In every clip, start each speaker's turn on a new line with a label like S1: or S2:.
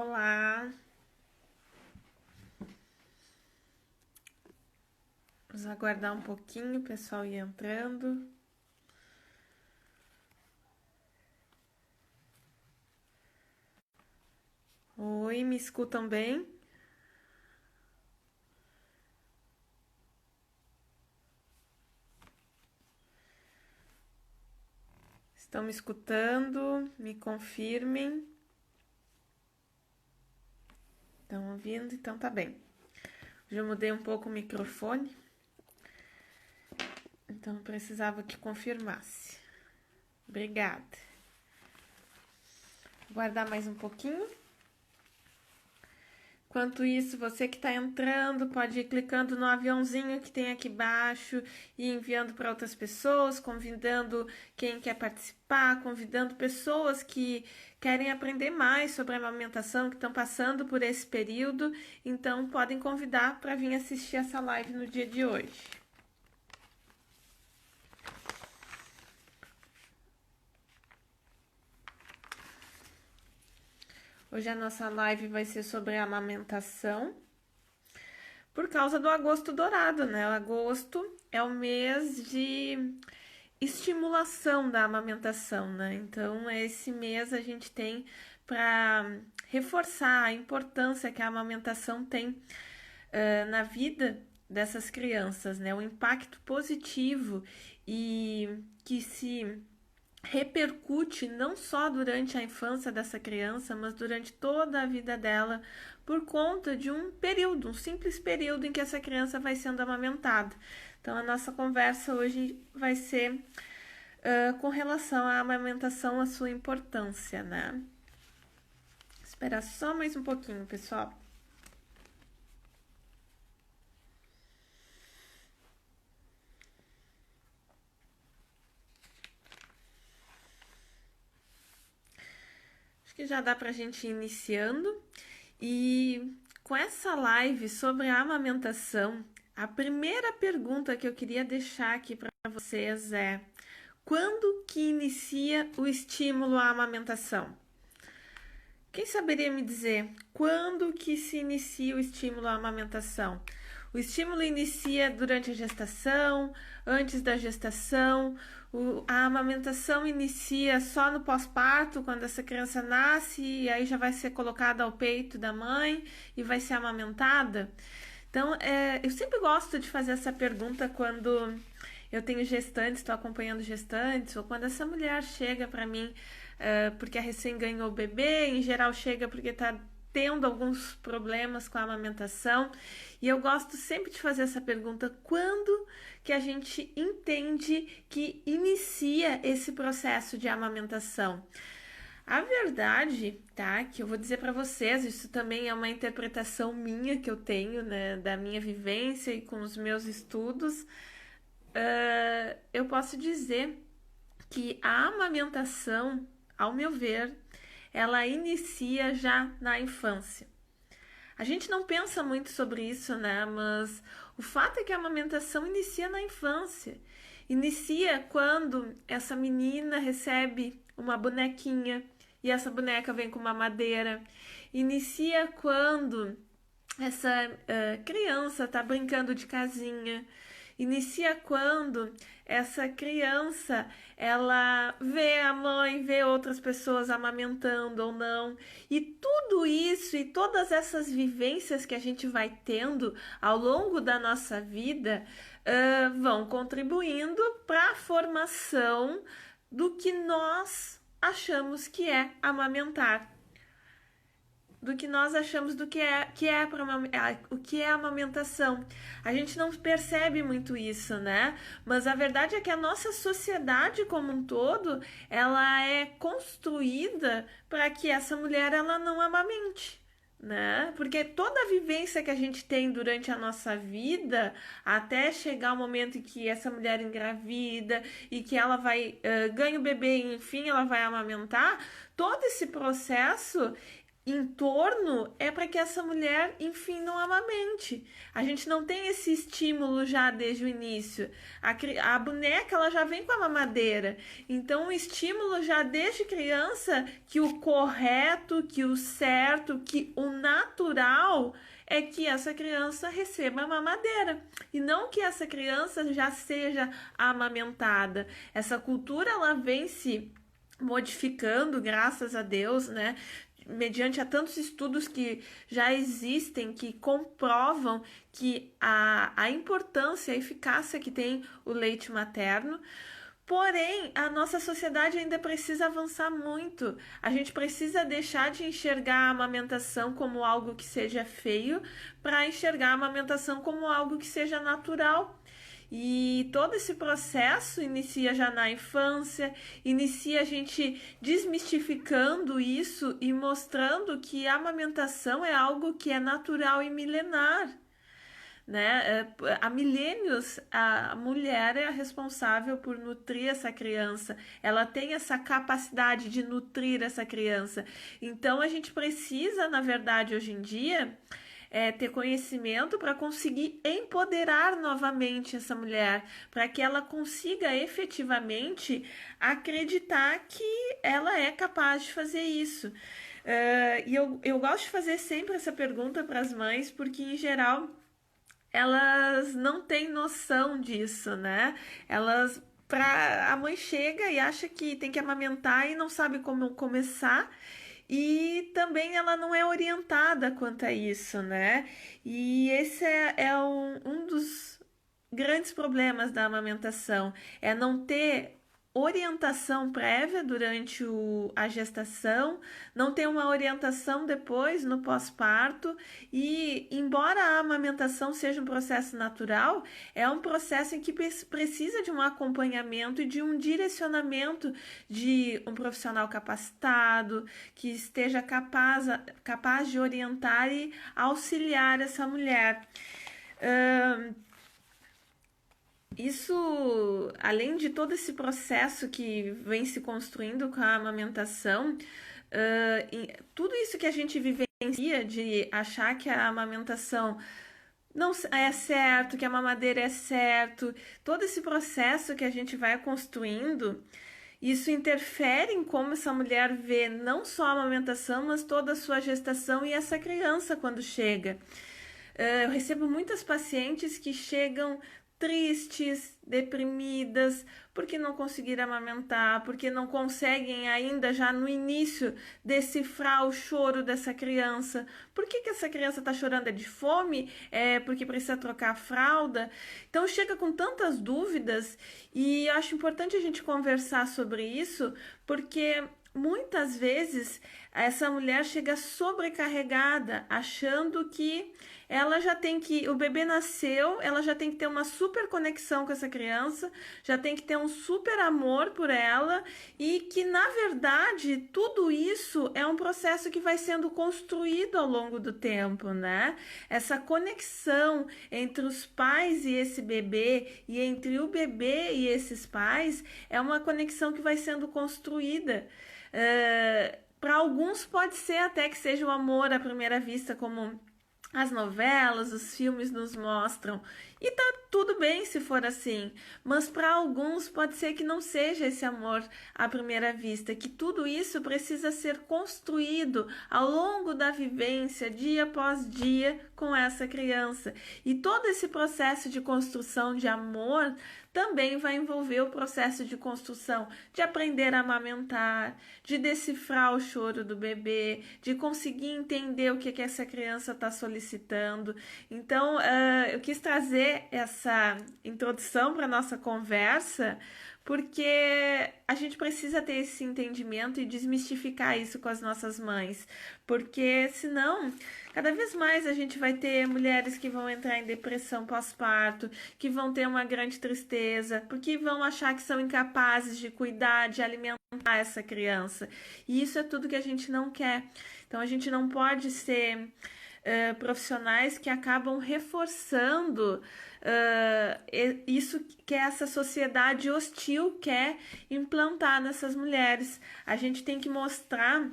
S1: Olá, vamos aguardar um pouquinho o pessoal ir entrando. Oi, me escutam bem? Estão me escutando? Me confirmem. Estão ouvindo? Então tá bem. Já mudei um pouco o microfone, então eu precisava que confirmasse. Obrigada. Aguardar mais um pouquinho. Enquanto isso, você que está entrando pode ir clicando no aviãozinho que tem aqui embaixo e enviando para outras pessoas, convidando quem quer participar, convidando pessoas que querem aprender mais sobre a amamentação, que estão passando por esse período. Então, podem convidar para vir assistir essa live no dia de hoje. Hoje a nossa live vai ser sobre a amamentação, por causa do agosto dourado, né? O agosto é o mês de estimulação da amamentação, né? Então, esse mês a gente tem para reforçar a importância que a amamentação tem na vida dessas crianças, né? O impacto positivo e que se repercute não só durante a infância dessa criança, mas durante toda a vida dela, por conta de um período, um simples período em que essa criança vai sendo amamentada. Então, a nossa conversa hoje vai ser com relação à amamentação, a sua importância, né? Esperar só mais um pouquinho, pessoal. Acho que já dá pra gente ir iniciando. E com essa live sobre a amamentação, a primeira pergunta que eu queria deixar aqui para vocês é: quando que inicia o estímulo à amamentação? Quem saberia me dizer quando que se inicia o estímulo à amamentação? O estímulo inicia durante a gestação, antes da gestação, a amamentação inicia só no pós-parto, quando essa criança nasce e aí já vai ser colocada ao peito da mãe e vai ser amamentada. Então, eu sempre gosto de fazer essa pergunta quando eu tenho gestantes, estou acompanhando gestantes, ou quando essa mulher chega para mim porque a recém ganhou o bebê, em geral chega porque está tendo alguns problemas com a amamentação. E eu gosto sempre de fazer essa pergunta: quando que a gente entende que inicia esse processo de amamentação? A verdade, tá, que eu vou dizer para vocês, isso também é uma interpretação minha que eu tenho, né, da minha vivência e com os meus estudos. Eu posso dizer que a amamentação, ao meu ver, ela inicia já na infância. A gente não pensa muito sobre isso, né? Mas o fato é que a amamentação inicia na infância. Inicia quando essa menina recebe uma bonequinha e essa boneca vem com uma madeira. Inicia quando essa criança está brincando de casinha. Inicia quando essa criança ela vê a mãe, vê outras pessoas amamentando ou não. E tudo isso e todas essas vivências que a gente vai tendo ao longo da nossa vida vão contribuindo para a formação do que nós achamos que é amamentar, do que nós achamos do o que é a amamentação. A gente não percebe muito isso, né? Mas a verdade é que a nossa sociedade como um todo, ela é construída para que essa mulher ela não amamente, né? Porque toda a vivência que a gente tem durante a nossa vida, até chegar o momento em que essa mulher engravida e que ela vai ganha o bebê e enfim ela vai amamentar, todo esse processo entorno é para que essa mulher, enfim, não amamente. A gente não tem esse estímulo já desde o início. A boneca ela já vem com a mamadeira. Então, o estímulo já desde criança que o correto, que o certo, que o natural é que essa criança receba a mamadeira e não que essa criança já seja amamentada. Essa cultura ela vem se modificando, graças a Deus, né? Mediante a tantos estudos que já existem, que comprovam que a importância, a eficácia que tem o leite materno. Porém, a nossa sociedade ainda precisa avançar muito. A gente precisa deixar de enxergar a amamentação como algo que seja feio para enxergar a amamentação como algo que seja natural. E todo esse processo inicia já na infância, inicia a gente desmistificando isso e mostrando que a amamentação é algo que é natural e milenar, né? Há milênios a mulher é a responsável por nutrir essa criança, ela tem essa capacidade de nutrir essa criança. Então a gente precisa, na verdade, hoje em dia, ter conhecimento para conseguir empoderar novamente essa mulher, para que ela consiga efetivamente acreditar que ela é capaz de fazer isso. E eu gosto de fazer sempre essa pergunta para as mães, porque em geral elas não têm noção disso, né? A mãe chega e acha que tem que amamentar e não sabe como começar. E também ela não é orientada quanto a isso, né? E esse é um dos grandes problemas da amamentação, é não ter orientação prévia durante a gestação, não ter uma orientação depois no pós-parto e, embora a amamentação seja um processo natural, é um processo em que precisa de um acompanhamento e de um direcionamento de um profissional capacitado, que esteja capaz de orientar e auxiliar essa mulher. Isso, além de todo esse processo que vem se construindo com a amamentação, tudo isso que a gente vivencia de achar que a amamentação não é certo, que a mamadeira é certo, todo esse processo que a gente vai construindo, isso interfere em como essa mulher vê não só a amamentação, mas toda a sua gestação e essa criança quando chega. Eu recebo muitas pacientes que chegam tristes, deprimidas, porque não conseguiram amamentar, porque não conseguem ainda já no início decifrar o choro dessa criança. Por que essa criança está chorando? É de fome? É porque precisa trocar a fralda? Então chega com tantas dúvidas e eu acho importante a gente conversar sobre isso, porque muitas vezes essa mulher chega sobrecarregada, achando que ela já tem que, o bebê nasceu, ela já tem que ter uma super conexão com essa criança, já tem que ter um super amor por ela e que, na verdade, tudo isso é um processo que vai sendo construído ao longo do tempo, né? Essa conexão entre os pais e esse bebê e entre o bebê e esses pais é uma conexão que vai sendo construída. Para alguns pode ser até que seja o amor à primeira vista, como as novelas, os filmes nos mostram. E tá tudo bem se for assim, mas para alguns pode ser que não seja esse amor à primeira vista, que tudo isso precisa ser construído ao longo da vivência, dia após dia, com essa criança. E todo esse processo de construção de amor também vai envolver o processo de construção de aprender a amamentar, de decifrar o choro do bebê, de conseguir entender o que essa criança está solicitando. Então, eu quis trazer essa introdução para a nossa conversa, porque a gente precisa ter esse entendimento e desmistificar isso com as nossas mães, porque senão cada vez mais a gente vai ter mulheres que vão entrar em depressão pós-parto, que vão ter uma grande tristeza, porque vão achar que são incapazes de cuidar, de alimentar essa criança. E isso é tudo que a gente não quer. Então a gente não pode ser profissionais que acabam reforçando isso que essa sociedade hostil quer implantar nessas mulheres. A gente tem que mostrar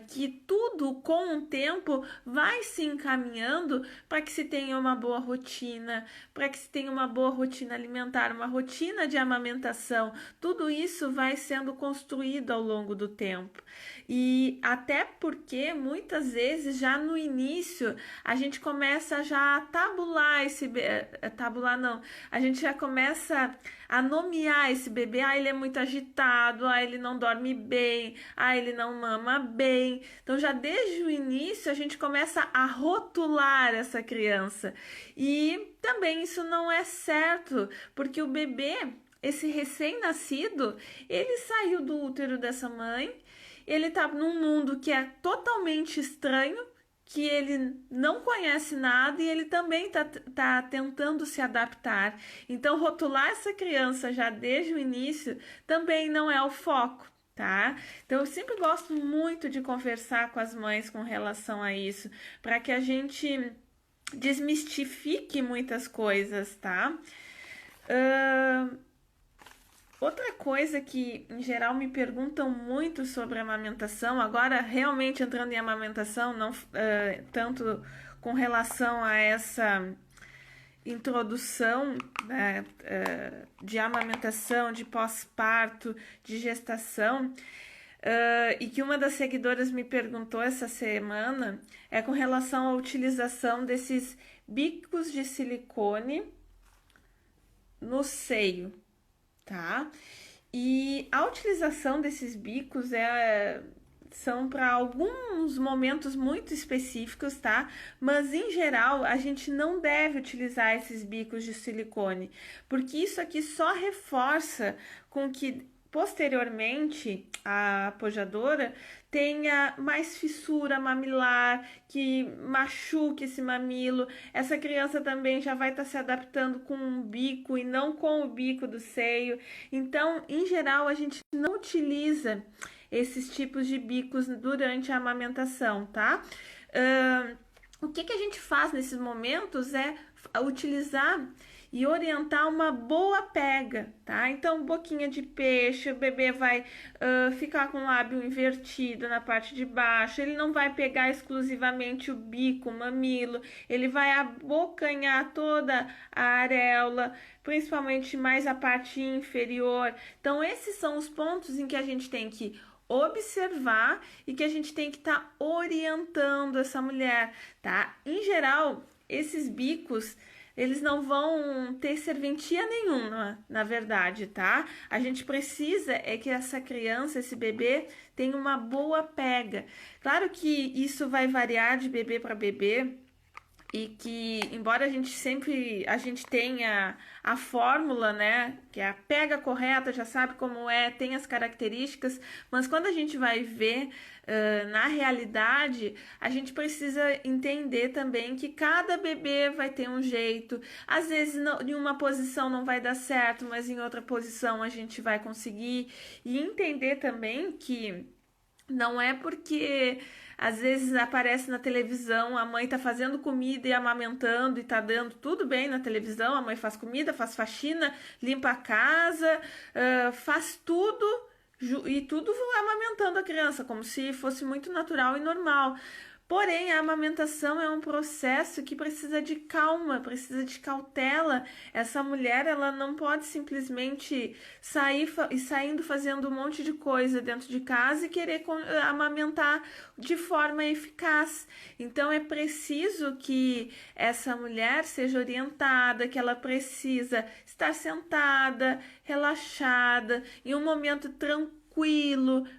S1: que tudo com o tempo vai se encaminhando para que se tenha uma boa rotina, para que se tenha uma boa rotina alimentar, uma rotina de amamentação. Tudo isso vai sendo construído ao longo do tempo. E até porque muitas vezes já no início a gente começa já a tabular tabular não, a gente já começa a nomear esse bebê. Ele é muito agitado, ele não dorme bem, ele não mama bem. Então já desde o início a gente começa a rotular essa criança. E também isso não é certo, porque o bebê, esse recém-nascido, ele saiu do útero dessa mãe, ele tá num mundo que é totalmente estranho, que ele não conhece nada e ele também tá tentando se adaptar. Então, rotular essa criança já desde o início também não é o foco, tá? Então, eu sempre gosto muito de conversar com as mães com relação a isso, para que a gente desmistifique muitas coisas, tá? Outra coisa que, em geral, me perguntam muito sobre a amamentação, agora realmente entrando em amamentação, não tanto com relação a essa introdução, né, de amamentação, de pós-parto, de gestação, e que uma das seguidoras me perguntou essa semana, é com relação à utilização desses bicos de silicone no seio, tá? E a utilização desses bicos são para alguns momentos muito específicos, tá? Mas em geral a gente não deve utilizar esses bicos de silicone, porque isso aqui só reforça com que posteriormente a pojadora tenha mais fissura mamilar, que machuque esse mamilo. Essa criança também já vai estar se adaptando com um bico e não com o bico do seio. Então, em geral, a gente não utiliza esses tipos de bicos durante a amamentação, tá? O que a gente faz nesses momentos é utilizar e orientar uma boa pega, tá? Então, boquinha de peixe, o bebê vai ficar com o lábio invertido na parte de baixo, ele não vai pegar exclusivamente o bico, o mamilo, ele vai abocanhar toda a areola, principalmente mais a parte inferior. Então, esses são os pontos em que a gente tem que observar e que a gente tem que estar orientando essa mulher, tá? Em geral, esses bicos eles não vão ter serventia nenhuma, na verdade, tá? A gente precisa é que essa criança, esse bebê, tenha uma boa pega. Claro que isso vai variar de bebê para bebê, e que, embora a gente tenha a fórmula, né, que é a pega correta, já sabe como é, tem as características, mas quando a gente vai ver na realidade, a gente precisa entender também que cada bebê vai ter um jeito, às vezes em uma posição não vai dar certo, mas em outra posição a gente vai conseguir, e entender também que não é porque às vezes aparece na televisão, a mãe tá fazendo comida e amamentando e tá dando tudo bem na televisão, a mãe faz comida, faz faxina, limpa a casa, faz tudo e tudo amamentando a criança, como se fosse muito natural e normal. Porém, a amamentação é um processo que precisa de calma, precisa de cautela. Essa mulher, ela não pode simplesmente sair saindo fazendo um monte de coisa dentro de casa e querer amamentar de forma eficaz. Então, é preciso que essa mulher seja orientada, que ela precisa estar sentada, relaxada, em um momento tranquilo,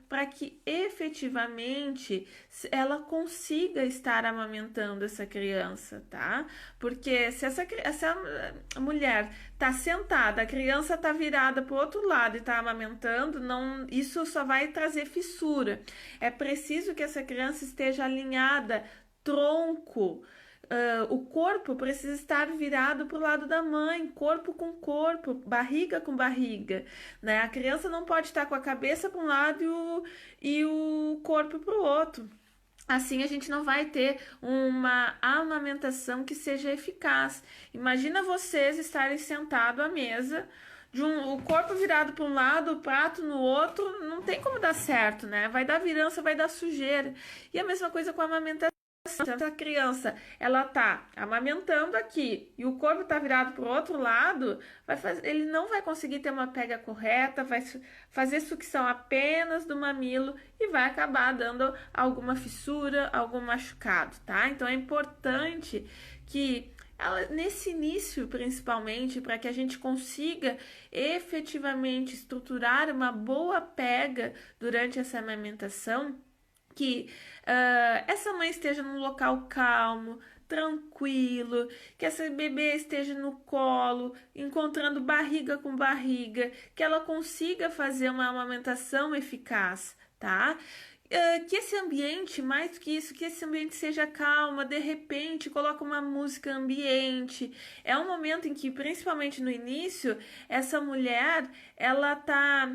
S1: para que efetivamente ela consiga estar amamentando essa criança, tá? Porque se essa mulher tá sentada, a criança tá virada pro outro lado e tá amamentando, não, isso só vai trazer fissura. É preciso que essa criança esteja alinhada, tronco. O corpo precisa estar virado para o lado da mãe, corpo com corpo, barriga com barriga, né? A criança não pode estar com a cabeça para um lado e o corpo para o outro. Assim a gente não vai ter uma amamentação que seja eficaz. Imagina vocês estarem sentados à mesa o corpo virado para um lado, o prato no outro, não tem como dar certo, né? Vai dar virança, vai dar sujeira. E a mesma coisa com a amamentação. Se a criança ela tá amamentando aqui e o corpo tá virado para o outro lado, ele não vai conseguir ter uma pega correta, vai fazer sucção apenas do mamilo e vai acabar dando alguma fissura, algum machucado, tá? Então é importante que nesse início, principalmente, para que a gente consiga efetivamente estruturar uma boa pega durante essa amamentação, que essa mãe esteja num local calmo, tranquilo, que essa bebê esteja no colo, encontrando barriga com barriga, que ela consiga fazer uma amamentação eficaz, tá? Que esse ambiente, mais que isso, que esse ambiente seja calmo, de repente coloca uma música ambiente. É um momento em que, principalmente no início, essa mulher, ela tá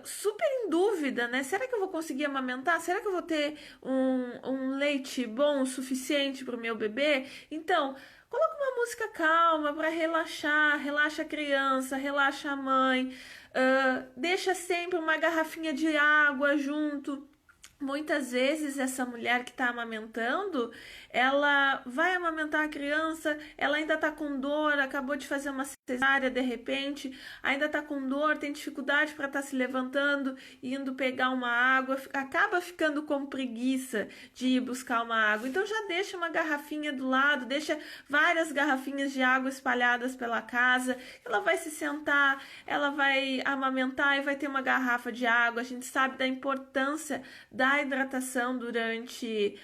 S1: super em dúvida, né? Será que eu vou conseguir amamentar? Será que eu vou ter um leite bom o suficiente para o meu bebê? Então, coloca uma música calma para relaxar, relaxa a criança, relaxa a mãe, deixa sempre uma garrafinha de água junto. Muitas vezes essa mulher que está amamentando, ela vai amamentar a criança, ela ainda está com dor, acabou de fazer uma cesárea de repente, ainda está com dor, tem dificuldade para estar se levantando, indo pegar uma água, acaba ficando com preguiça de ir buscar uma água. Então já deixa uma garrafinha do lado, deixa várias garrafinhas de água espalhadas pela casa, ela vai se sentar, ela vai amamentar e vai ter uma garrafa de água. A gente sabe da importância da hidratação durante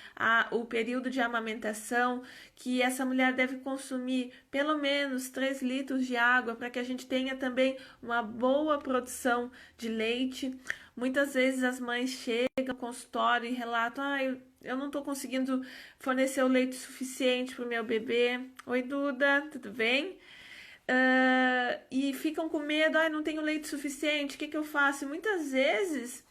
S1: o período de amamentação, que essa mulher deve consumir pelo menos 3 litros de água para que a gente tenha também uma boa produção de leite. Muitas vezes as mães chegam ao consultório e relatam: eu não estou conseguindo fornecer o leite suficiente para o meu bebê. Oi, Duda, tudo bem? E ficam com medo: não tenho leite suficiente, o que eu faço? E muitas vezes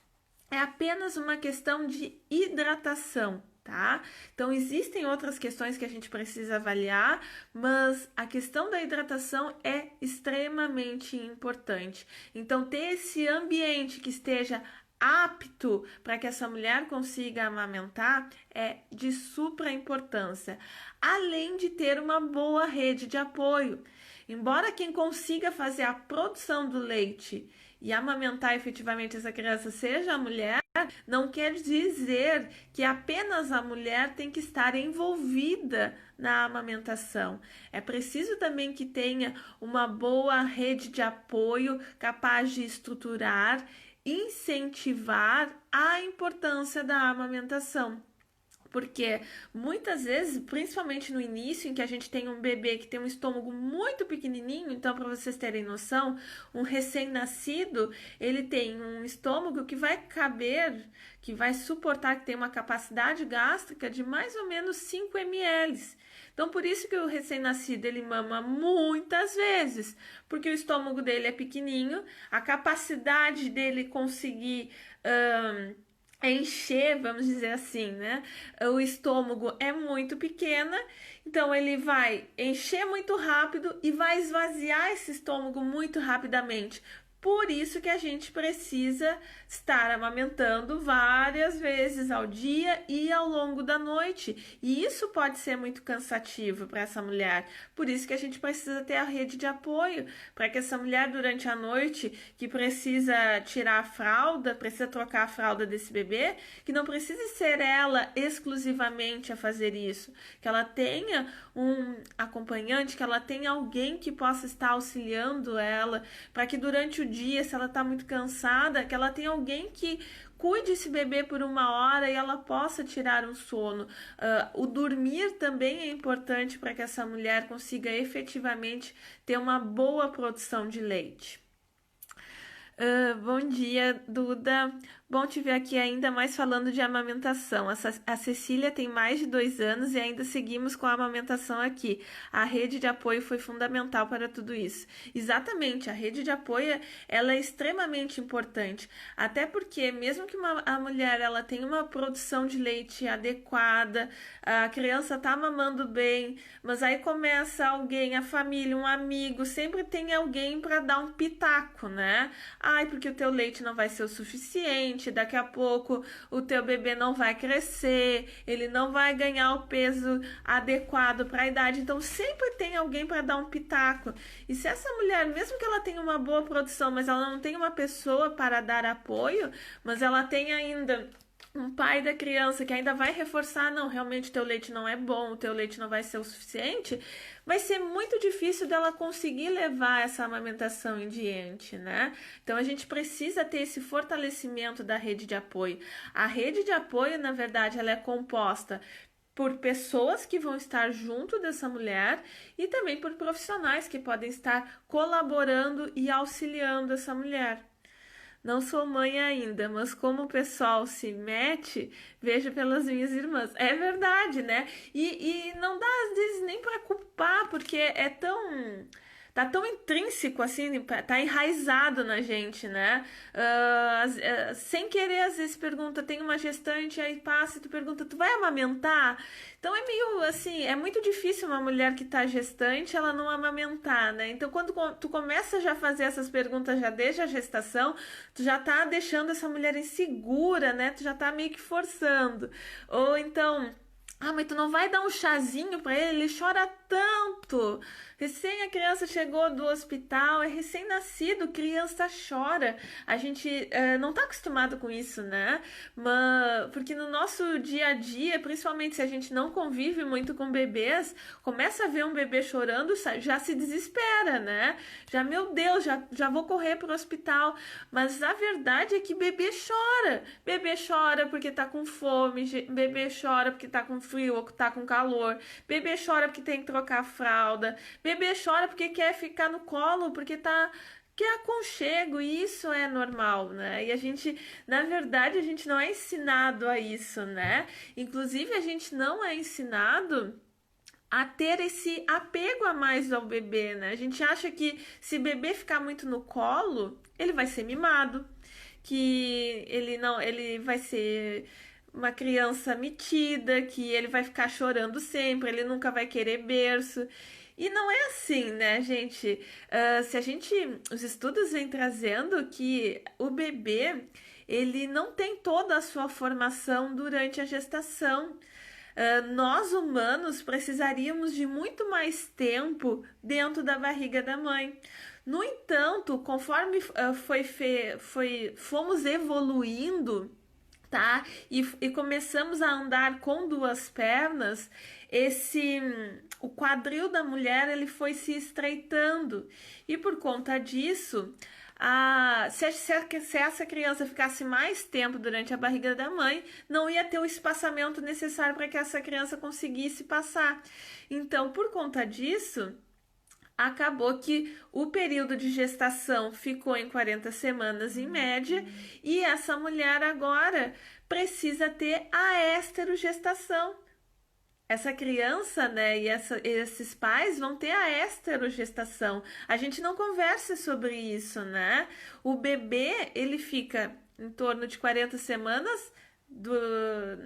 S1: é apenas uma questão de hidratação, tá? Então, existem outras questões que a gente precisa avaliar, mas a questão da hidratação é extremamente importante. Então, ter esse ambiente que esteja apto para que essa mulher consiga amamentar é de supra importância, além de ter uma boa rede de apoio. Embora quem consiga fazer a produção do leite e amamentar efetivamente essa criança seja a mulher, não quer dizer que apenas a mulher tem que estar envolvida na amamentação. É preciso também que tenha uma boa rede de apoio capaz de estruturar, incentivar a importância da amamentação. Porque muitas vezes, principalmente no início, em que a gente tem um bebê que tem um estômago muito pequenininho, então, para vocês terem noção, um recém-nascido, ele tem um estômago que vai caber, que vai suportar, que tem uma capacidade gástrica de mais ou menos 5 ml. Então, por isso que o recém-nascido, ele mama muitas vezes, porque o estômago dele é pequenininho, a capacidade dele conseguir encher, vamos dizer assim, né? O estômago é muito pequena, então ele vai encher muito rápido e vai esvaziar esse estômago muito rapidamente. Por isso que a gente precisa estar amamentando várias vezes ao dia e ao longo da noite. E isso pode ser muito cansativo para essa mulher. Por isso que a gente precisa ter a rede de apoio, para que essa mulher durante a noite que precisa tirar a fralda, precisa trocar a fralda desse bebê, que não precise ser ela exclusivamente a fazer isso, que ela tenha um acompanhante, que ela tenha alguém que possa estar auxiliando ela, para que durante o dia, se ela está muito cansada, que ela tenha alguém que cuide esse bebê por 1 hora e ela possa tirar um sono. O dormir também é importante para que essa mulher consiga efetivamente ter uma boa produção de leite. Bom dia, Duda. Bom te ver aqui ainda mais falando de amamentação. A Cecília tem mais de 2 anos e ainda seguimos com a amamentação aqui. A rede de apoio foi fundamental para tudo isso. Exatamente, a rede de apoio ela é extremamente importante. Até porque mesmo que a mulher ela tenha uma produção de leite adequada, a criança tá mamando bem, mas aí começa alguém, a família, um amigo, sempre tem alguém para dar um pitaco, né? Ai, porque o teu leite não vai ser o suficiente, daqui a pouco o teu bebê não vai crescer, ele não vai ganhar o peso adequado para a idade. Então sempre tem alguém para dar um pitaco. E se essa mulher, mesmo que ela tenha uma boa produção, mas ela não tem uma pessoa para dar apoio, mas ela tem ainda um pai da criança que ainda vai reforçar, não, realmente teu leite não é bom, o teu leite não vai ser o suficiente, vai ser muito difícil dela conseguir levar essa amamentação em diante, né? Então a gente precisa ter esse fortalecimento da rede de apoio. A rede de apoio, na verdade, ela é composta por pessoas que vão estar junto dessa mulher e também por profissionais que podem estar colaborando e auxiliando essa mulher. Não sou mãe ainda, mas como o pessoal se mete, vejo pelas minhas irmãs. É verdade, né? E não dá às vezes nem para culpar, porque é tão. Tá tão intrínseco assim, tá enraizado na gente, né? Sem querer, às vezes pergunta, tem uma gestante, aí passa e tu pergunta, tu vai amamentar? Então é meio assim, é muito difícil uma mulher que tá gestante, ela não amamentar, né? Então quando tu começa já a fazer essas perguntas já desde a gestação, tu já tá deixando essa mulher insegura, né? Tu já tá meio que forçando. Ou então, mas tu não vai dar um chazinho pra ele? Ele chora tanto. Recém a criança chegou do hospital, é recém-nascido, criança chora. A gente não tá acostumado com isso, né? Mas, porque no nosso dia a dia, principalmente se a gente não convive muito com bebês, começa a ver um bebê chorando, já se desespera, né? Já, meu Deus, já vou correr pro hospital. Mas a verdade é que bebê chora. Bebê chora porque tá com fome, bebê chora porque tá com frio ou tá com calor. Bebê chora porque tem que trocar a fralda. Bebê chora porque quer ficar no colo, porque quer aconchego, e isso é normal, né? E a gente, na verdade, a gente não é ensinado a isso, né? Inclusive, a gente não é ensinado a ter esse apego a mais ao bebê, né? A gente acha que se o bebê ficar muito no colo, ele vai ser mimado, que ele vai ser uma criança metida, que ele vai ficar chorando sempre, ele nunca vai querer berço. E não é assim, né, gente? Se a gente, os estudos vêm trazendo que o bebê, ele não tem toda a sua formação durante a gestação. Nós humanos precisaríamos de muito mais tempo dentro da barriga da mãe. No entanto, conforme fomos evoluindo, tá? E começamos a andar com duas pernas, o quadril da mulher ele foi se estreitando e por conta disso se essa criança ficasse mais tempo durante a barriga da mãe, não ia ter o espaçamento necessário para que essa criança conseguisse passar. Então, por conta disso, acabou que o período de gestação ficou em 40 semanas em média e essa mulher agora precisa ter a esterogestação. Essa criança, né, e esses pais vão ter a esterogestação. A gente não conversa sobre isso, né? O bebê, ele fica em torno de 40 semanas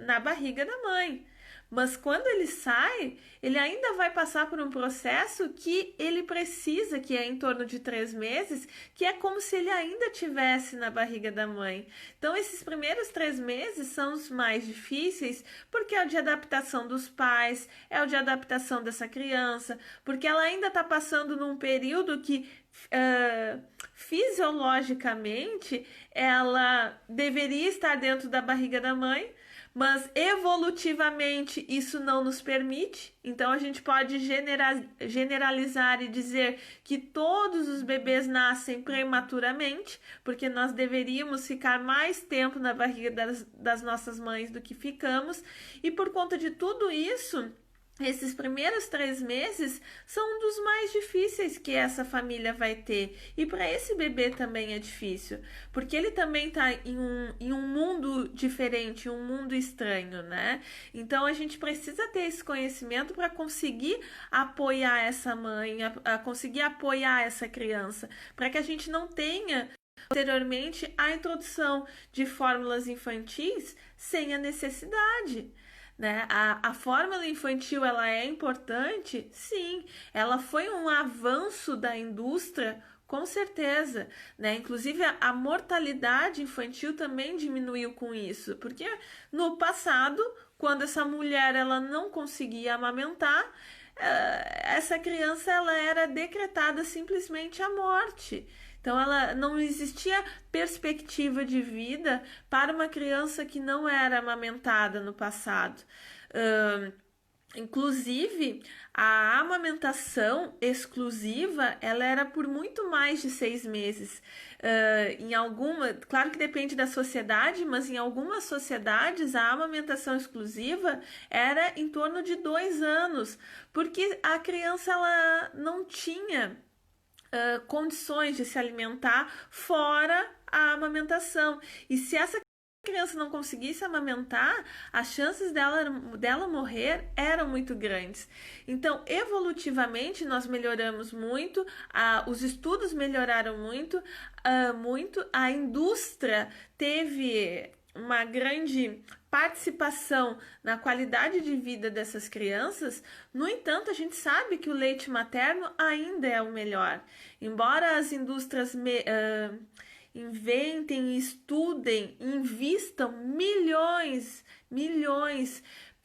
S1: na barriga da mãe. Mas quando ele sai, ele ainda vai passar por um processo que ele precisa, que é em torno de 3 meses, que é como se ele ainda tivesse na barriga da mãe. Então, esses primeiros 3 meses são os mais difíceis, porque é o de adaptação dos pais, é o de adaptação dessa criança, porque ela ainda está passando num período que fisiologicamente ela deveria estar dentro da barriga da mãe, mas evolutivamente isso não nos permite. Então a gente pode generalizar e dizer que todos os bebês nascem prematuramente, porque nós deveríamos ficar mais tempo na barriga das nossas mães do que ficamos, e por conta de tudo isso esses primeiros 3 meses são um dos mais difíceis que essa família vai ter. E para esse bebê também é difícil, porque ele também está em um mundo diferente, um mundo estranho, né? Então a gente precisa ter esse conhecimento para conseguir apoiar essa mãe, a conseguir apoiar essa criança, para que a gente não tenha posteriormente a introdução de fórmulas infantis sem a necessidade. Né? A fórmula infantil ela é importante? Sim, ela foi um avanço da indústria, com certeza, né? Inclusive a mortalidade infantil também diminuiu com isso, porque no passado, quando essa mulher ela não conseguia amamentar, essa criança ela era decretada simplesmente a morte. Então, ela não existia perspectiva de vida para uma criança que não era amamentada no passado. Inclusive, a amamentação exclusiva, ela era por muito mais de 6 meses. Claro que depende da sociedade, mas em algumas sociedades a amamentação exclusiva era em torno de 2 anos, porque a criança ela não tinha condições de se alimentar fora a amamentação. E se essa criança não conseguisse amamentar, as chances dela morrer eram muito grandes. Então, evolutivamente, nós melhoramos muito, os estudos melhoraram muito, a indústria teve uma grande participação na qualidade de vida dessas crianças. No entanto, a gente sabe que o leite materno ainda é o melhor. Embora as indústrias inventem, estudem, invistam milhões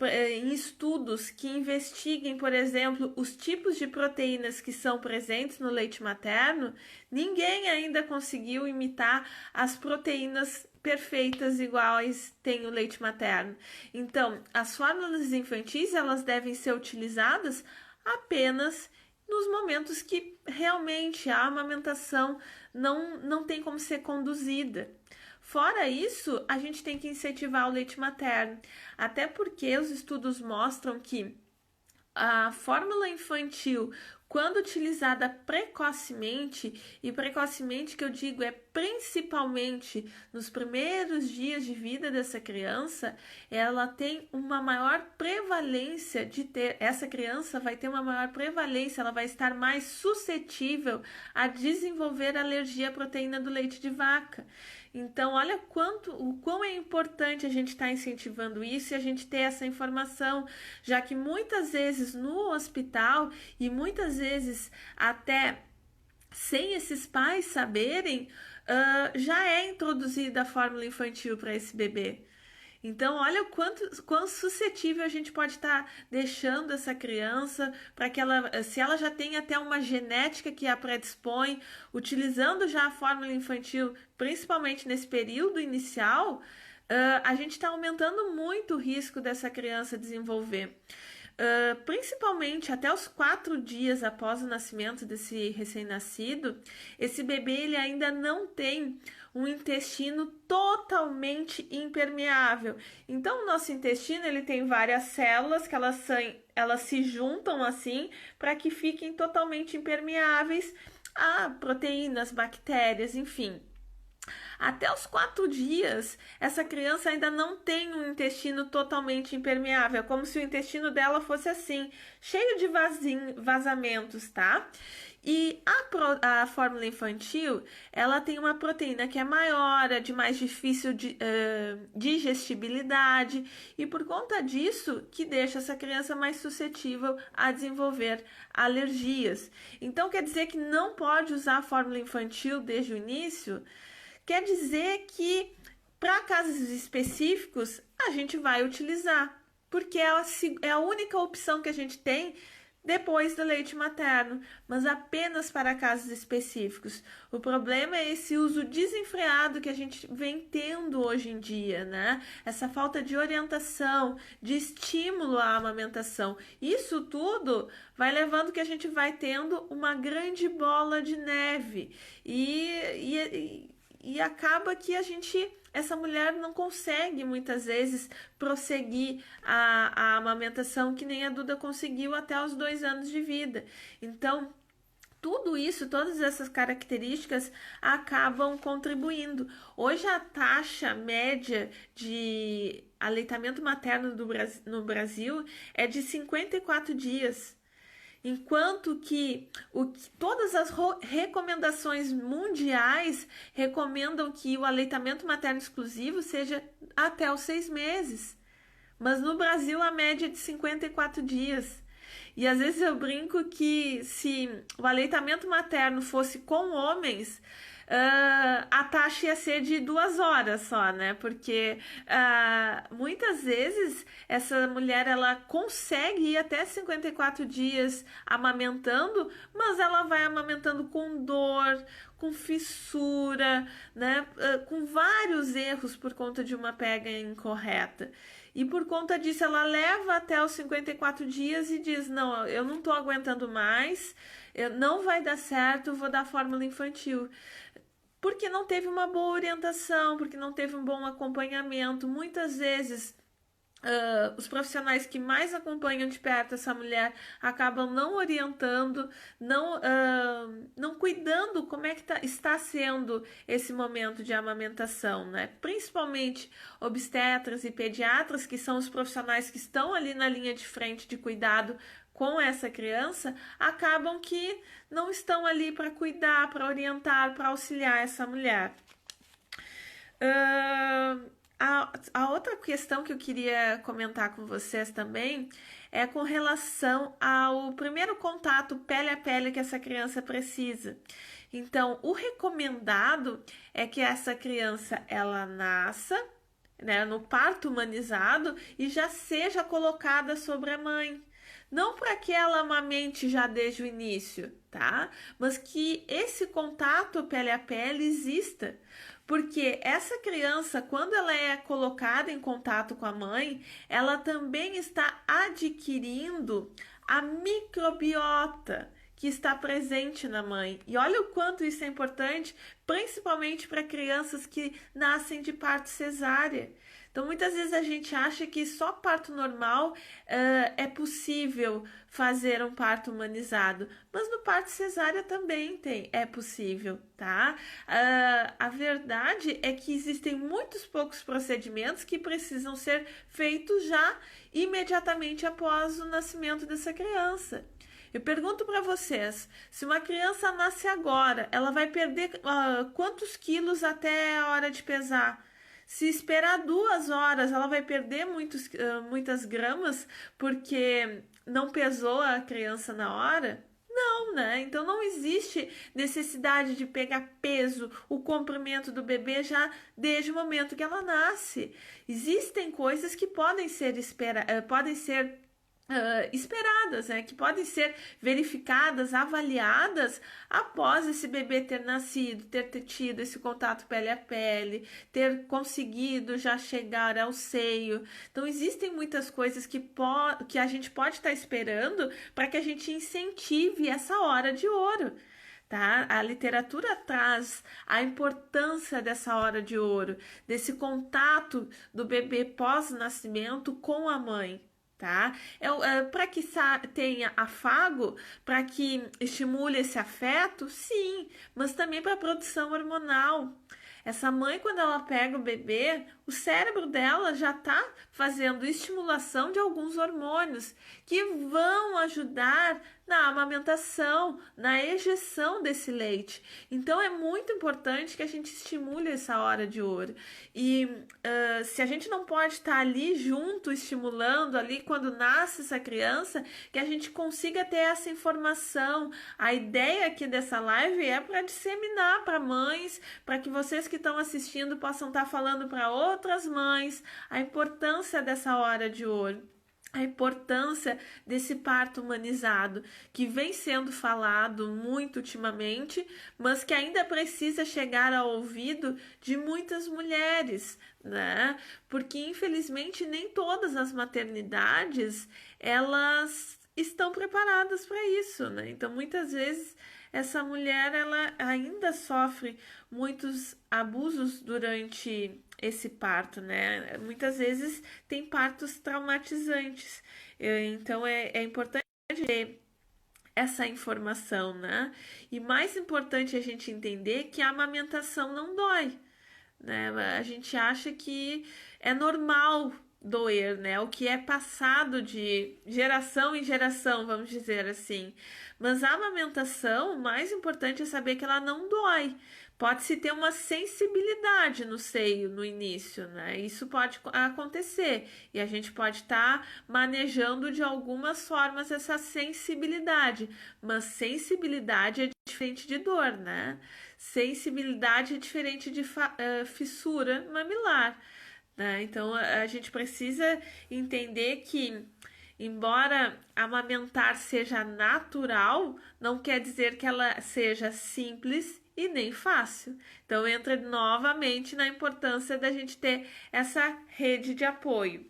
S1: em estudos que investiguem, por exemplo, os tipos de proteínas que são presentes no leite materno, ninguém ainda conseguiu imitar as proteínas perfeitas iguais tem o leite materno. Então, as fórmulas infantis elas devem ser utilizadas apenas nos momentos que realmente a amamentação não tem como ser conduzida. Fora isso, a gente tem que incentivar o leite materno, até porque os estudos mostram que a fórmula infantil, quando utilizada precocemente, e precocemente que eu digo é principalmente nos primeiros dias de vida dessa criança, ela tem uma maior prevalência essa criança vai ter uma maior prevalência, ela vai estar mais suscetível a desenvolver alergia à proteína do leite de vaca. Então, olha o quão é importante a gente estar incentivando isso e a gente ter essa informação, já que muitas vezes no hospital e muitas vezes até sem esses pais saberem, já é introduzida a fórmula infantil para esse bebê. Então, olha o quão suscetível a gente pode estar deixando essa criança para que se ela já tem até uma genética que a predispõe, utilizando já a fórmula infantil, principalmente nesse período inicial, a gente está aumentando muito o risco dessa criança desenvolver. Principalmente até os 4 dias após o nascimento desse recém-nascido, esse bebê ele ainda não tem um intestino totalmente impermeável. Então, o nosso intestino ele tem várias células que elas se juntam assim para que fiquem totalmente impermeáveis a proteínas, bactérias, enfim. Até os 4 dias, essa criança ainda não tem um intestino totalmente impermeável. É como se o intestino dela fosse assim, cheio de vazamentos, tá? E a fórmula infantil, ela tem uma proteína que é maior, é de mais difícil digestibilidade, e por conta disso que deixa essa criança mais suscetível a desenvolver alergias. Então, quer dizer que não pode usar a fórmula infantil desde o início? Quer dizer que para casos específicos a gente vai utilizar, porque é a única opção que a gente tem depois do leite materno, mas apenas para casos específicos. O problema é esse uso desenfreado que a gente vem tendo hoje em dia, né? Essa falta de orientação, de estímulo à amamentação. Isso tudo vai levando que a gente vai tendo uma grande bola de neve e acaba que a gente essa mulher não consegue muitas vezes prosseguir a amamentação que nem a Duda conseguiu até os 2 anos de vida. Então, tudo isso, todas essas características acabam contribuindo. Hoje a taxa média de aleitamento materno no Brasil é de 54 dias. Enquanto que todas as recomendações mundiais recomendam que o aleitamento materno exclusivo seja até os 6 meses. Mas no Brasil a média é de 54 dias. E às vezes eu brinco que se o aleitamento materno fosse com homens, a taxa ia ser de 2 horas só, né? Porque muitas vezes essa mulher ela consegue ir até 54 dias amamentando, mas ela vai amamentando com dor, com fissura, né? Com vários erros por conta de uma pega incorreta. E por conta disso, ela leva até os 54 dias e diz: não, eu não estou aguentando mais, não vai dar certo, vou dar fórmula infantil. Porque não teve uma boa orientação, porque não teve um bom acompanhamento. Muitas vezes, os profissionais que mais acompanham de perto essa mulher acabam não orientando, não cuidando como é que está sendo esse momento de amamentação, né? Principalmente obstetras e pediatras, que são os profissionais que estão ali na linha de frente de cuidado com essa criança, acabam que não estão ali para cuidar, para orientar, para auxiliar essa mulher. A outra questão que eu queria comentar com vocês também é com relação ao primeiro contato pele a pele que essa criança precisa. Então, o recomendado é que essa criança ela nasça, né, no parto humanizado e já seja colocada sobre a mãe. Não para que ela amamente já desde o início, tá? Mas que esse contato pele a pele exista. Porque essa criança, quando ela é colocada em contato com a mãe, ela também está adquirindo a microbiota que está presente na mãe. E olha o quanto isso é importante, principalmente para crianças que nascem de parto cesárea. Então, muitas vezes a gente acha que só parto normal é possível fazer um parto humanizado, mas no parto cesárea também é possível, tá? A verdade é que existem muitos poucos procedimentos que precisam ser feitos já imediatamente após o nascimento dessa criança. Eu pergunto para vocês, se uma criança nasce agora, ela vai perder quantos quilos até a hora de pesar? Se esperar 2 horas, ela vai perder muitas gramas porque não pesou a criança na hora? Não, né? Então não existe necessidade de pegar peso, o comprimento do bebê já desde o momento que ela nasce. Existem coisas que podem ser esperadas, né? Que podem ser verificadas, avaliadas após esse bebê ter nascido, ter tido esse contato pele a pele, ter conseguido já chegar ao seio. Então existem muitas coisas que a gente pode estar esperando para que a gente incentive essa hora de ouro. Tá? A literatura traz a importância dessa hora de ouro, desse contato do bebê pós-nascimento com a mãe. Tá? Para que tenha afago, para que estimule esse afeto, sim, mas também para a produção hormonal. Essa mãe, quando ela pega o bebê, o cérebro dela já está fazendo estimulação de alguns hormônios que vão ajudar na amamentação, na ejeção desse leite. Então é muito importante que a gente estimule essa hora de ouro. E se a gente não pode estar ali junto, estimulando ali quando nasce essa criança, que a gente consiga ter essa informação. A ideia aqui dessa live é para disseminar para mães, para que vocês que estão assistindo possam estar falando para outras mães a importância dessa hora de ouro. A importância desse parto humanizado, que vem sendo falado muito ultimamente, mas que ainda precisa chegar ao ouvido de muitas mulheres, né? Porque, infelizmente, nem todas as maternidades, elas estão preparadas para isso, né? Então, muitas vezes, essa mulher ela ainda sofre muitos abusos durante esse parto, né? Muitas vezes tem partos traumatizantes. Então é importante ter essa informação, né? E mais importante a gente entender que a amamentação não dói, né? A gente acha que é normal doer, né? O que é passado de geração em geração, vamos dizer assim. Mas a amamentação, o mais importante é saber que ela não dói. Pode-se ter uma sensibilidade no seio no início, né? Isso pode acontecer e a gente pode estar manejando de algumas formas essa sensibilidade, mas sensibilidade é diferente de dor, né? Sensibilidade é diferente de fissura mamilar, né? Então a gente precisa entender que, embora amamentar seja natural, não quer dizer que ela seja simples e nem fácil. Então entra novamente na importância da gente ter essa rede de apoio.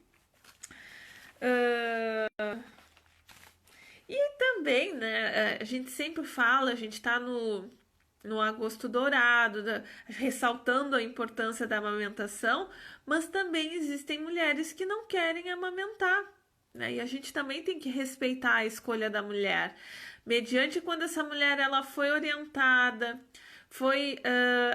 S1: E também, né, a gente sempre fala, a gente está no agosto dourado, ressaltando a importância da amamentação, mas também existem mulheres que não querem amamentar, né? E a gente também tem que respeitar a escolha da mulher, mediante quando essa mulher ela foi orientada, foi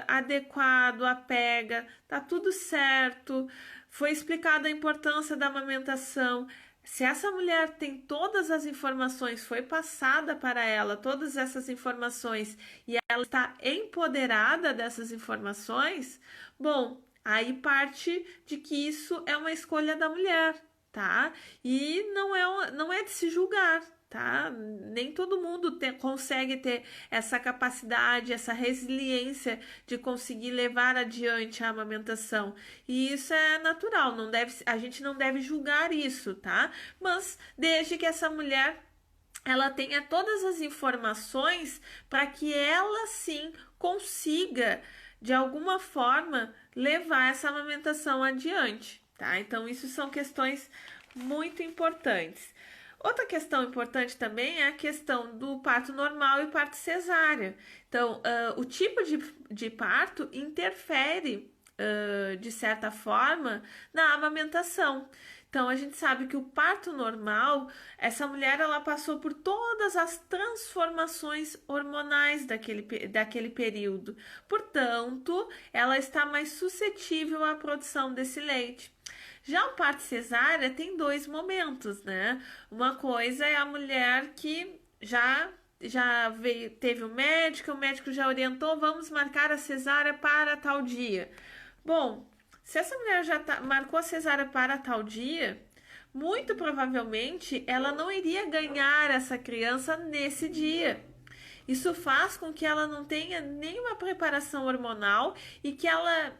S1: adequado a pega, tá tudo certo, foi explicada a importância da amamentação. Se essa mulher tem todas as informações, foi passada para ela todas essas informações e ela está empoderada dessas informações, bom, aí parte de que isso é uma escolha da mulher, tá? E não é de se julgar, tá? Nem todo mundo consegue ter essa capacidade, essa resiliência de conseguir levar adiante a amamentação. E isso é natural, a gente não deve julgar isso, tá? Mas desde que essa mulher ela tenha todas as informações para que ela sim consiga de alguma forma levar essa amamentação adiante, tá? Então isso são questões muito importantes. Outra questão importante também é a questão do parto normal e parto cesáreo. Então, o tipo de parto interfere, de certa forma, na amamentação. Então, a gente sabe que o parto normal, essa mulher ela passou por todas as transformações hormonais daquele período. Portanto, ela está mais suscetível à produção desse leite. Já o parto cesárea tem dois momentos, né? Uma coisa é a mulher que já veio, teve o médico já orientou, vamos marcar a cesárea para tal dia. Bom, se essa mulher marcou a cesárea para tal dia, muito provavelmente ela não iria ganhar essa criança nesse dia. Isso faz com que ela não tenha nenhuma preparação hormonal e que ela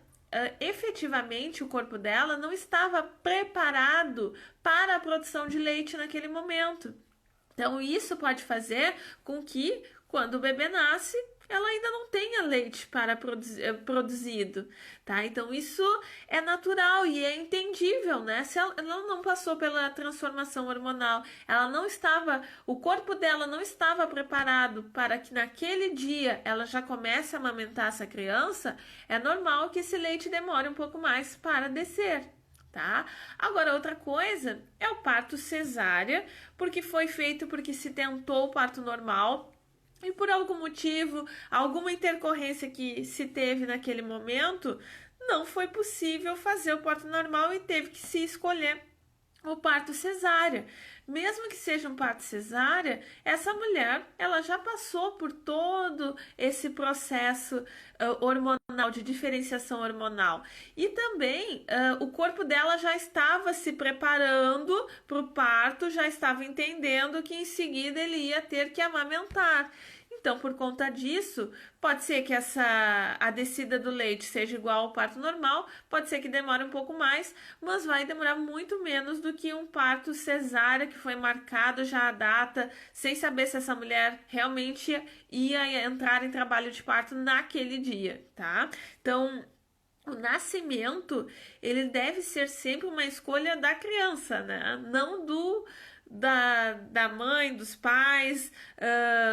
S1: efetivamente o corpo dela não estava preparado para a produção de leite naquele momento. Então, isso pode fazer com que, quando o bebê nasce, ela ainda não tenha leite para produzido, tá? Então, isso é natural e é entendível, né? Se ela não passou pela transformação hormonal, o corpo dela não estava preparado para que naquele dia ela já comece a amamentar essa criança, é normal que esse leite demore um pouco mais para descer. Tá? Agora, outra coisa é o parto cesárea, porque se tentou o parto normal e por algum motivo, alguma intercorrência que se teve naquele momento, não foi possível fazer o parto normal e teve que se escolher o parto cesárea. Mesmo que seja um parto cesárea, essa mulher ela já passou por todo esse processo hormonal, de diferenciação hormonal. E também o corpo dela já estava se preparando para o parto, já estava entendendo que em seguida ele ia ter que amamentar. Então, por conta disso, pode ser que a descida do leite seja igual ao parto normal, pode ser que demore um pouco mais, mas vai demorar muito menos do que um parto cesárea que foi marcado já a data, sem saber se essa mulher realmente ia entrar em trabalho de parto naquele dia, tá? Então, o nascimento, ele deve ser sempre uma escolha da criança, né? Não da mãe, dos pais,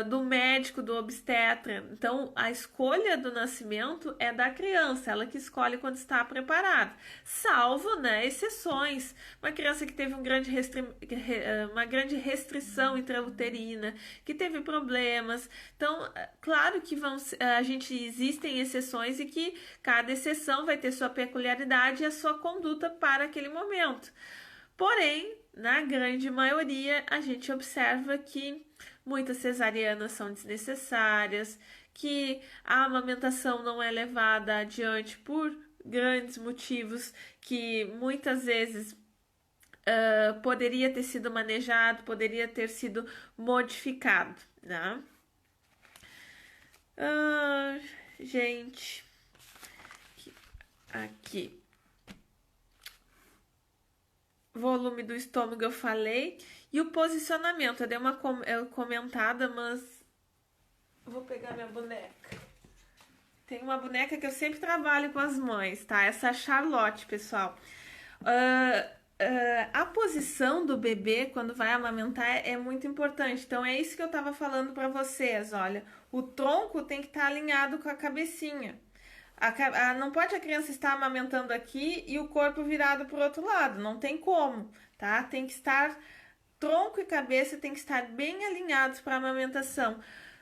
S1: do médico, do obstetra. Então, a escolha do nascimento é da criança, ela que escolhe quando está preparada, salvo, né, exceções. Uma criança que teve uma grande restrição intrauterina, que teve problemas. Então, claro que existem exceções e que cada exceção vai ter sua peculiaridade e a sua conduta para aquele momento. Porém, na grande maioria, a gente observa que muitas cesarianas são desnecessárias, que a amamentação não é levada adiante por grandes motivos que muitas vezes poderia ter sido manejado, poderia ter sido modificado, né? Gente, aqui. Volume do estômago eu falei. E o posicionamento, eu dei uma comentada, mas vou pegar minha boneca. Tem uma boneca que eu sempre trabalho com as mães, tá? Essa é a Charlotte, pessoal. A posição do bebê quando vai amamentar é muito importante. Então é isso que eu tava falando para vocês, olha. O tronco tem que estar alinhado com a cabecinha. Não pode a criança estar amamentando aqui e o corpo virado para o outro lado, não tem como, tá? Tem que estar, tronco e cabeça tem que estar bem alinhados para a amamentação.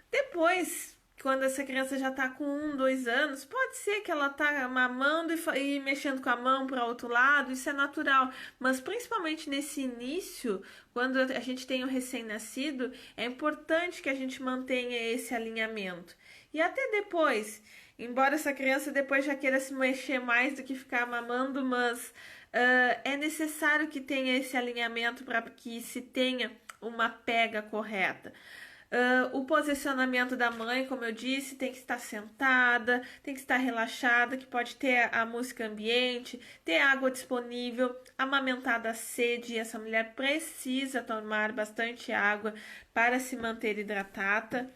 S1: Depois, quando essa criança já está com 2 anos, pode ser que ela tá mamando e mexendo com a mão para o outro lado, isso é natural. Mas principalmente nesse início, quando a gente tem o recém-nascido, é importante que a gente mantenha esse alinhamento. E até depois, embora essa criança depois já queira se mexer mais do que ficar mamando, mas é necessário que tenha esse alinhamento para que se tenha uma pega correta. O posicionamento da mãe, como eu disse, tem que estar sentada, tem que estar relaxada, que pode ter a música ambiente, ter água disponível, amamentar da sede. Essa mulher precisa tomar bastante água para se manter hidratada.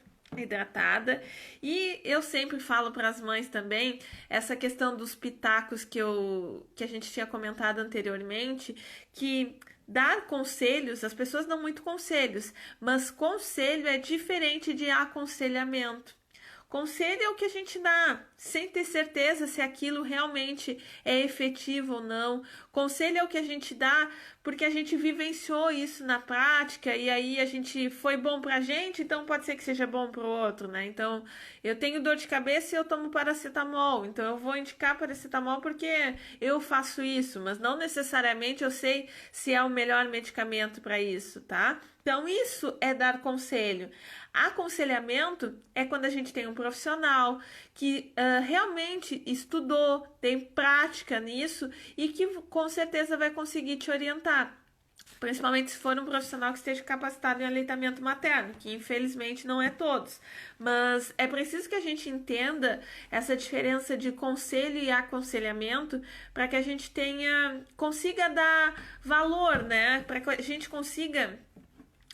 S1: E eu sempre falo para as mães também essa questão dos pitacos que a gente tinha comentado anteriormente, que dar conselhos, as pessoas dão muito conselhos, mas conselho é diferente de aconselhamento. Conselho é o que a gente dá, sem ter certeza se aquilo realmente é efetivo ou não. Conselho é o que a gente dá porque a gente vivenciou isso na prática e aí a gente foi bom pra gente, então pode ser que seja bom pro outro, né? Então, eu tenho dor de cabeça e eu tomo paracetamol, então eu vou indicar paracetamol porque eu faço isso, mas não necessariamente eu sei se é o melhor medicamento para isso, tá? Então, isso é dar conselho. Aconselhamento é quando a gente tem um profissional que realmente estudou, tem prática nisso e que com certeza vai conseguir te orientar. Principalmente se for um profissional que esteja capacitado em aleitamento materno, que infelizmente não é todos. Mas é preciso que a gente entenda essa diferença de conselho e aconselhamento para que a gente consiga dar valor, né? Para que a gente consiga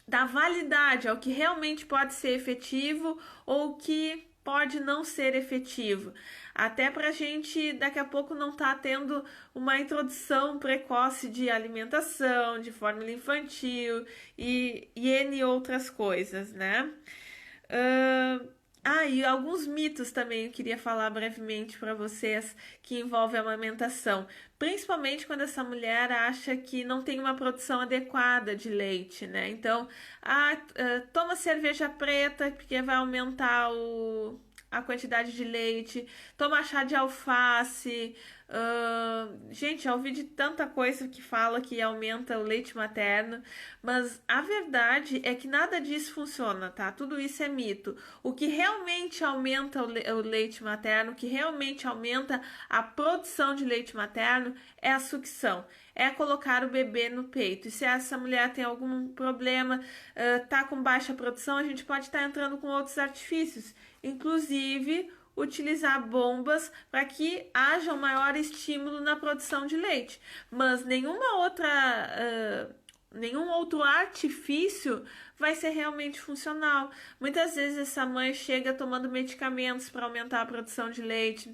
S1: dar validade ao que realmente pode ser efetivo ou que pode não ser efetivo. Até para a gente daqui a pouco não estar tendo uma introdução precoce de alimentação, de fórmula infantil e N outras coisas, né? E alguns mitos também eu queria falar brevemente para vocês que envolvem a amamentação. Principalmente quando essa mulher acha que não tem uma produção adequada de leite, né? Então, toma cerveja preta porque vai aumentar a quantidade de leite, toma chá de alface. Gente, já ouvi de tanta coisa que fala que aumenta o leite materno, mas a verdade é que nada disso funciona, tá? Tudo isso é mito. O que realmente aumenta o leite materno, o que realmente aumenta a produção de leite materno é a sucção, é colocar o bebê no peito. E se essa mulher tem algum problema, tá com baixa produção, a gente pode estar entrando com outros artifícios, inclusive utilizar bombas para que haja um maior estímulo na produção de leite. Mas nenhum outro artifício vai ser realmente funcional. Muitas vezes essa mãe chega tomando medicamentos para aumentar a produção de leite,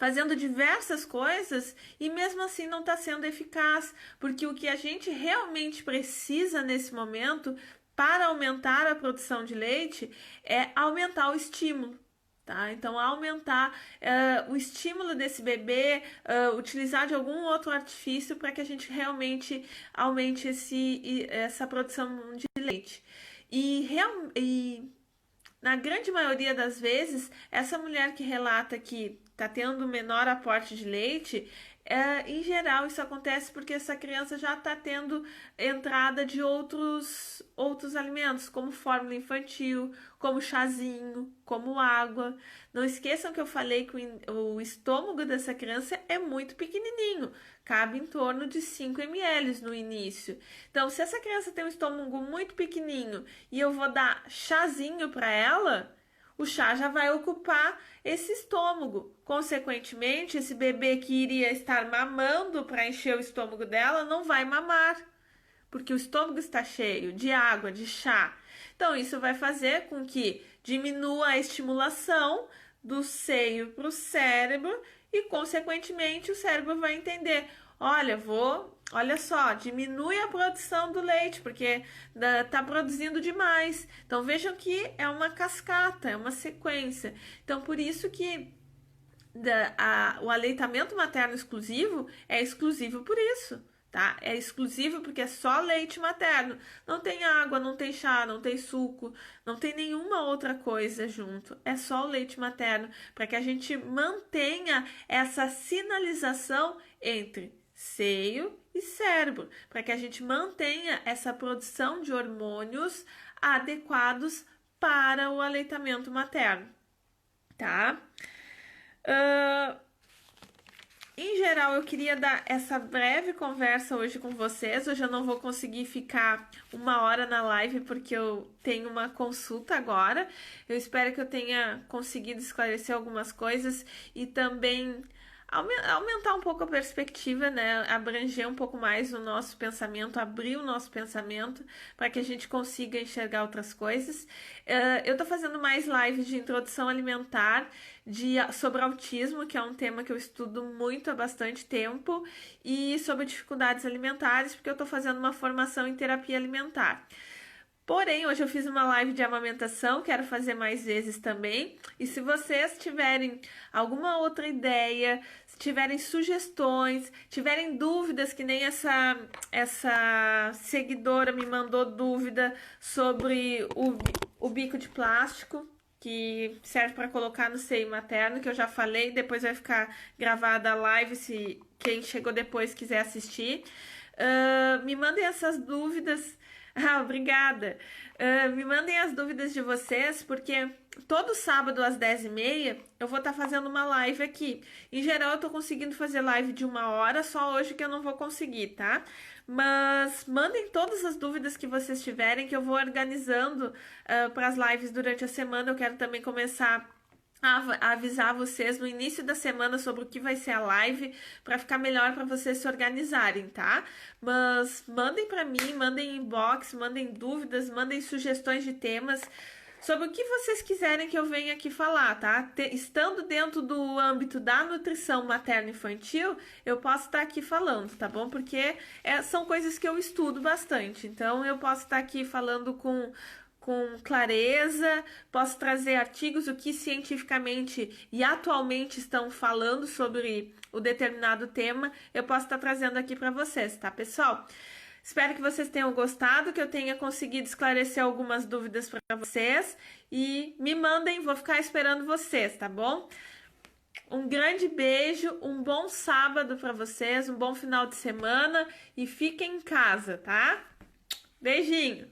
S1: fazendo diversas coisas e mesmo assim não está sendo eficaz, porque o que a gente realmente precisa nesse momento para aumentar a produção de leite é aumentar o estímulo. Tá? Então, aumentar o estímulo desse bebê, utilizar de algum outro artifício para que a gente realmente aumente essa produção de leite. E na grande maioria das vezes, essa mulher que relata que está tendo menor aporte de leite, em geral isso acontece porque essa criança já está tendo entrada de outros alimentos, como fórmula infantil, como chazinho, como água. Não esqueçam que eu falei que o estômago dessa criança é muito pequenininho, cabe em torno de 5 ml no início. Então, se essa criança tem um estômago muito pequenininho e eu vou dar chazinho para ela, o chá já vai ocupar esse estômago. Consequentemente, esse bebê que iria estar mamando para encher o estômago dela não vai mamar, porque o estômago está cheio de água, de chá. Então, isso vai fazer com que diminua a estimulação do seio para o cérebro e, consequentemente, o cérebro vai entender: olha só, diminui a produção do leite, porque está produzindo demais. Então, vejam que é uma cascata, é uma sequência. Então, por isso que o aleitamento materno exclusivo é exclusivo por isso. Tá? É exclusivo porque é só leite materno. Não tem água, não tem chá, não tem suco, não tem nenhuma outra coisa junto. É só o leite materno para que a gente mantenha essa sinalização entre seio e cérebro, para que a gente mantenha essa produção de hormônios adequados para o aleitamento materno, tá? Em geral, eu queria dar essa breve conversa hoje com vocês. Hoje eu não vou conseguir ficar 1 hora na live porque eu tenho uma consulta agora. Eu espero que eu tenha conseguido esclarecer algumas coisas e também aumentar um pouco a perspectiva, né? Abranger um pouco mais o nosso pensamento, abrir o nosso pensamento para que a gente consiga enxergar outras coisas. Eu tô fazendo mais lives de introdução alimentar, sobre autismo, que é um tema que eu estudo muito há bastante tempo, e sobre dificuldades alimentares, porque eu tô fazendo uma formação em terapia alimentar. Porém, hoje eu fiz uma live de amamentação, quero fazer mais vezes também. E se vocês tiverem alguma outra ideia, se tiverem sugestões, tiverem dúvidas, que nem essa seguidora me mandou dúvida sobre o bico de plástico, que serve para colocar no seio materno, que eu já falei, depois vai ficar gravada a live se quem chegou depois quiser assistir. Me mandem essas dúvidas. Obrigada. Me mandem as dúvidas de vocês, porque todo sábado às 10h30 eu vou estar fazendo uma live aqui. Em geral, eu tô conseguindo fazer live de 1 hora, só hoje que eu não vou conseguir, tá? Mas mandem todas as dúvidas que vocês tiverem, que eu vou organizando para as lives durante a semana. Eu quero também começar a avisar vocês no início da semana sobre o que vai ser a live, para ficar melhor para vocês se organizarem, tá? Mas mandem para mim, mandem inbox, mandem dúvidas, mandem sugestões de temas sobre o que vocês quiserem que eu venha aqui falar, tá? Estando dentro do âmbito da nutrição materno-infantil, eu posso estar aqui falando, tá bom? Porque são coisas que eu estudo bastante, então eu posso estar aqui falando com clareza, posso trazer artigos, o que cientificamente e atualmente estão falando sobre o determinado tema, eu posso estar trazendo aqui para vocês, tá, pessoal? Espero que vocês tenham gostado, que eu tenha conseguido esclarecer algumas dúvidas para vocês e me mandem, vou ficar esperando vocês, tá bom? Um grande beijo, um bom sábado para vocês, um bom final de semana e fiquem em casa, tá? Beijinho!